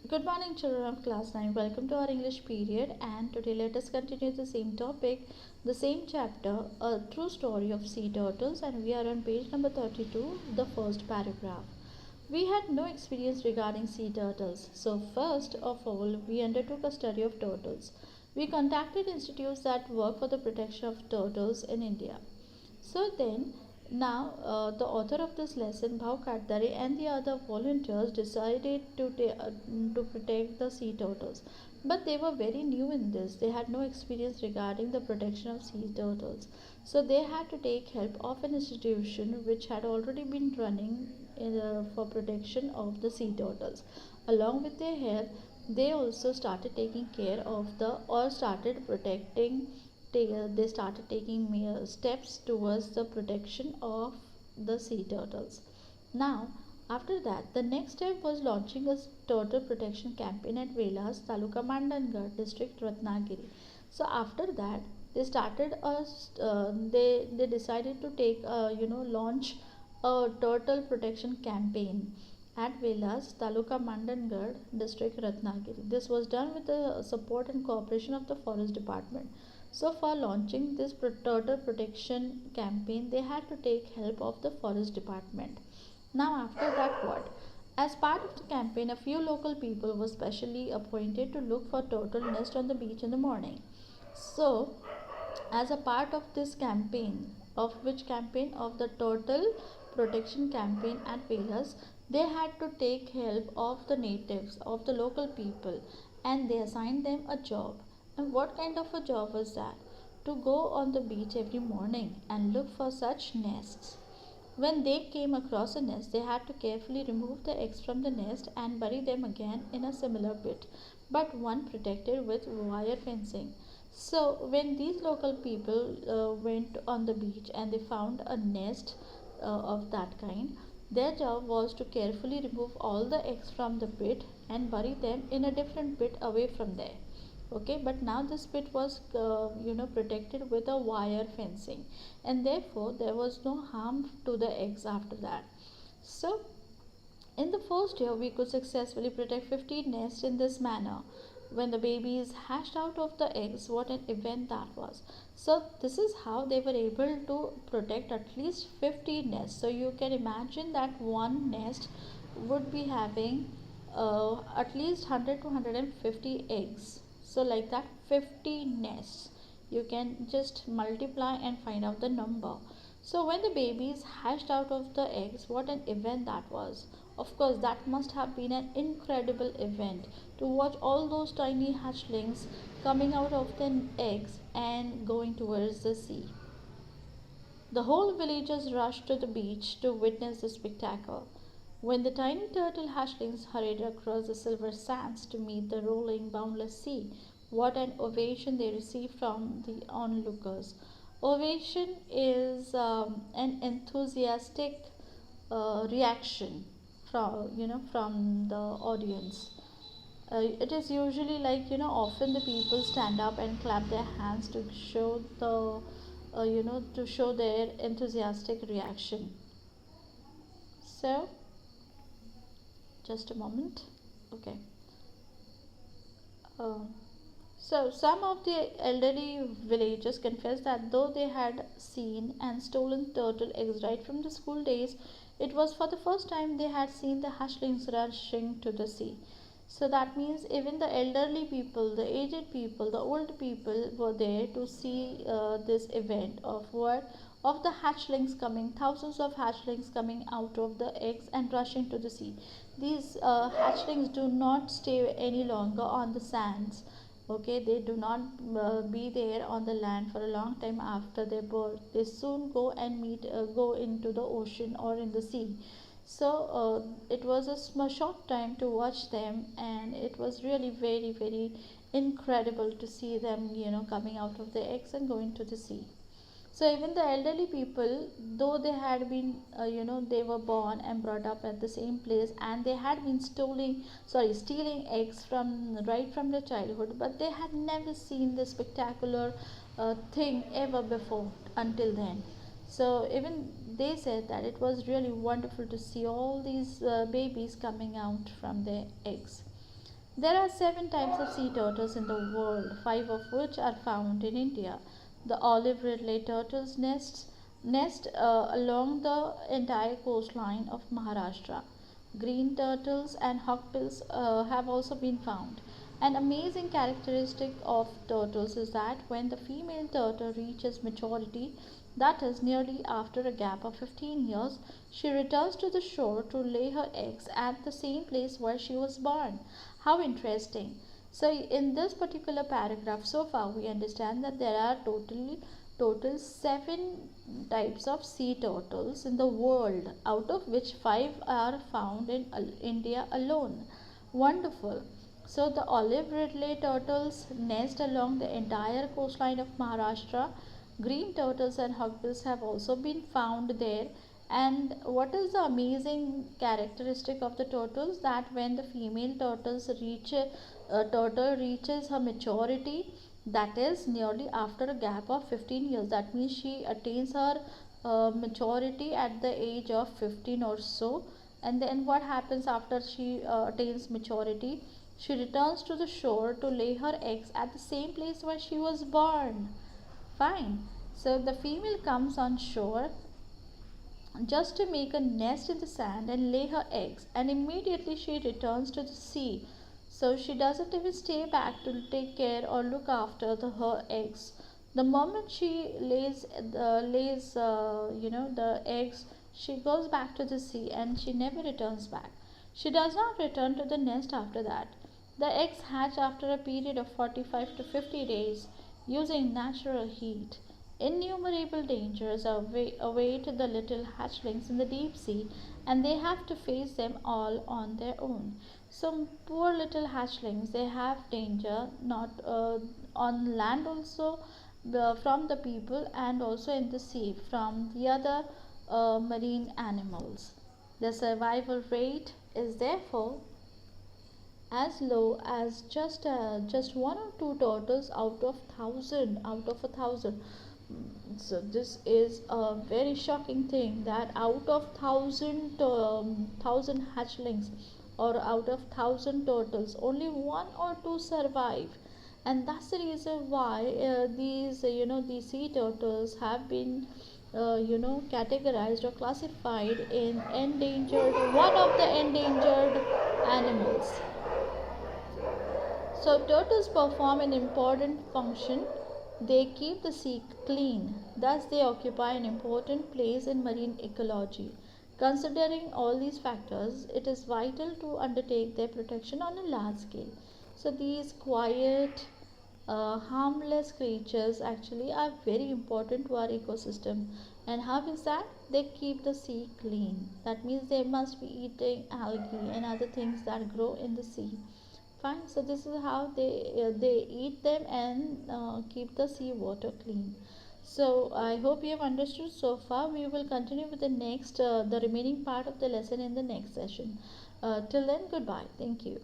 Good morning, children of class 9. Welcome to our English period. And today, let us continue the same topic, the same chapter, a true story of sea turtles. And we are on page number 32, the first paragraph. We had no experience regarding sea turtles, so first of all, we undertook a study of turtles. We contacted institutes that work for the protection of turtles in India. So then, the author of this lesson, Bhav Katdare, and the other volunteers decided to protect the sea turtles. But they were very new in this. They had no experience regarding the protection of sea turtles. So they had to take help of an institution which had already been running for protection of the sea turtles. Along with their help, they also started taking care of the or started protecting they started taking steps towards the protection of the sea turtles. Now, after that, the next step was launching a turtle protection campaign at Velas, Taluka Mandangarh, district Ratnagiri. So after that, they started a they decided to launch a turtle protection campaign at Velas, Taluka Mandangarh, district Ratnagiri. This was done with the support and cooperation of the forest department. So, for launching this turtle protection campaign, they had to take help of the forest department. Now, after that, what? As part of the campaign, a few local people were specially appointed to look for turtle nest on the beach in the morning. So, as a part of this campaign, of which campaign of the turtle protection campaign at Velas, they had to take help of the natives, of the local people, and they assigned them a job. And what kind of a job was that? To go on the beach every morning and look for such nests. When they came across a nest, they had to carefully remove the eggs from the nest and bury them again in a similar pit, but one protected with wire fencing. So, when these local people went on the beach and they found a nest of that kind, their job was to carefully remove all the eggs from the pit and bury them in a different pit away from there. Okay, but now this pit was protected with a wire fencing, and therefore there was no harm to the eggs after that. So in the first year, we could successfully protect 15 nests in this manner. When the babies hatched out of the eggs, what an event that was. So, this is how they were able to protect at least 50 nests. So, you can imagine that one nest would be having at least 100 to 150 eggs. So, like that, 50 nests. You can just multiply and find out the number. So, when the babies hatched out of the eggs, what an event that was. Of course, that must have been an incredible event to watch all those tiny hatchlings coming out of the eggs and going towards the sea. The whole villagers rushed to the beach to witness the spectacle. When the tiny turtle hatchlings hurried across the silver sands to meet the rolling, boundless sea, what an ovation they received from the onlookers. Ovation is an enthusiastic reaction from the audience. It is usually like often the people stand up and clap their hands to show to show their enthusiastic reaction. So just a moment. Okay. Um, so, some of the elderly villagers confessed that though they had seen and stolen turtle eggs right from the school days, it was for the first time they had seen the hatchlings rushing to the sea. So that means even the elderly people, the aged people, the old people were there to see this event of what of the hatchlings coming, thousands of hatchlings coming out of the eggs and rushing to the sea. These hatchlings do not stay any longer on the sands. Okay, they do not be there on the land for a long time after their birth. They soon go and go into the ocean or in the sea. So it was a short time to watch them, and it was really very, very incredible to see them, coming out of the eggs and going to the sea. So even the elderly people, though they had been, they were born and brought up at the same place, and they had been stealing eggs from right from their childhood, but they had never seen this spectacular thing ever before until then. So even they said that it was really wonderful to see all these babies coming out from their eggs. There are seven types of sea turtles in the world, five of which are found in India. The olive ridley turtles nest along the entire coastline of Maharashtra. Green turtles and hawkbills have also been found. An amazing characteristic of turtles is that when the female turtle reaches maturity, that is, nearly after a gap of 15 years, she returns to the shore to lay her eggs at the same place where she was born. How interesting! So, in this particular paragraph, so far we understand that there are total seven types of sea turtles in the world, out of which five are found in India alone. Wonderful. So the olive ridley turtles nest along the entire coastline of Maharashtra. Green turtles and hawkbills have also been found there. And what is the amazing characteristic of the turtles? That when the female turtle reaches her maturity, that is nearly after a gap of 15 years. That means she attains her maturity at the age of 15 or so. And then what happens after she attains maturity? She returns to the shore to lay her eggs at the same place where she was born. Fine. So the female comes on shore just to make a nest in the sand and lay her eggs, and immediately she returns to the sea. So she doesn't even stay back to take care or look after her eggs. The moment she lays the eggs, she goes back to the sea and she never returns back. She does not return to the nest after that. The eggs hatch after a period of 45 to 50 days using natural heat. Innumerable dangers await the little hatchlings in the deep sea, and they have to face them all on their own. So, poor little hatchlings, they have danger not on land also, from the people, and also in the sea from the other marine animals. The survival rate is therefore as low as just one or two turtles out of a thousand. So this is a very shocking thing that out of thousand hatchlings or out of thousand turtles, only one or two survive, and that's the reason why these sea turtles have been categorized or classified in endangered, one of the endangered animals. So turtles perform an important function. They keep the sea clean. Thus, they occupy an important place in marine ecology. Considering all these factors, it is vital to undertake their protection on a large scale. So, these quiet, harmless creatures actually are very important to our ecosystem. And how is that? They keep the sea clean. That means they must be eating algae and other things that grow in the sea. Fine. So this is how they eat them and keep the sea water clean. So I hope you have understood so far. We will continue with the remaining part of the lesson in the next session. Till then, goodbye. Thank you.